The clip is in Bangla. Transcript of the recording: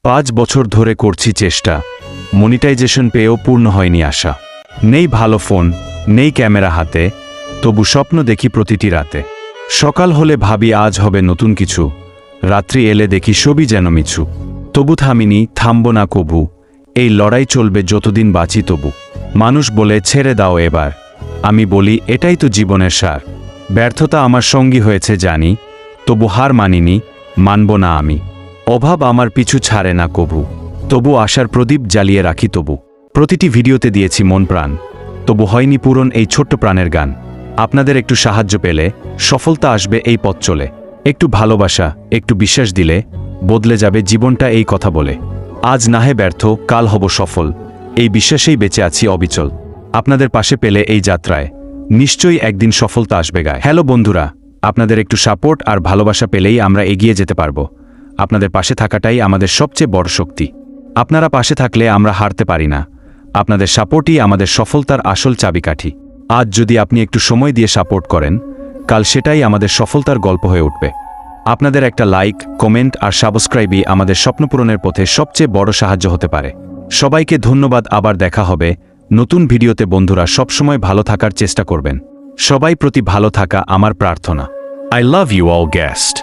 5 বছর ধরে করছি চেষ্টা, মনিটাইজেশন পেয়েও পূর্ণ হয়নি আশা। নেই ভালো ফোন, নেই ক্যামেরা হাতে, তবু স্বপ্ন দেখি প্রতিটি রাতে। সকাল হলে ভাবি আজ হবে নতুন কিছু, রাত্রি এলে দেখি সবই যেন মিছু। তবু থামিনি, থামব না কবু, এই লড়াই চলবে যতদিন বাঁচি তবু। মানুষ বলে ছেড়ে দাও এবার, আমি বলি এটাই তো জীবনের সার। ব্যর্থতা আমার সঙ্গী হয়েছে জানি, তবু হার মানিনি, মানব না আমি। অভাব আমার পিছু ছাড়ে না কবু, তবু আশার প্রদীপ জ্বালিয়ে রাখি তবু। প্রতিটি ভিডিওতে দিয়েছি মন প্রাণ, তবু হয়নি পূরণ এই ছোট্ট প্রাণের গান। আপনাদের একটু সাহায্য পেলে সফলতা আসবে এই পথ চলে। একটু ভালোবাসা, একটু বিশ্বাস দিলে বদলে যাবে জীবনটা এই কথা বলে। আজ নাহে ব্যর্থ, কাল হব সফল, এই বিশ্বাসেই বেঁচে আছি অবিচল। আপনাদের পাশে পেলে এই যাত্রায় নিশ্চয়ই একদিন সফলতা আসবে গায়ে। হ্যালো বন্ধুরা, আপনাদের একটু সাপোর্ট আর ভালোবাসা পেলেই আমরা এগিয়ে যেতে পারবো। আপনাদের পাশে থাকাটাই আমাদের সবচেয়ে বড় শক্তি। আপনারা পাশে থাকলে আমরা হারতে পারি না। আপনাদের সাপোর্টই আমাদের সফলতার আসল চাবিকাঠি। আজ যদি আপনি একটু সময় দিয়ে সাপোর্ট করেন, কাল সেটাই আমাদের সফলতার গল্প হয়ে উঠবে। আপনাদের একটা লাইক, কমেন্ট আর সাবস্ক্রাইবই আমাদের স্বপ্নপূরণের পথে সবচেয়ে বড় সাহায্য হতে পারে। সবাইকে ধন্যবাদ, আবার দেখা হবে নতুন ভিডিওতে। বন্ধুরা, সবসময় ভালো থাকার চেষ্টা করবেন। সবাই প্রতি ভালো থাকা আমার প্রার্থনা। I love you all guest.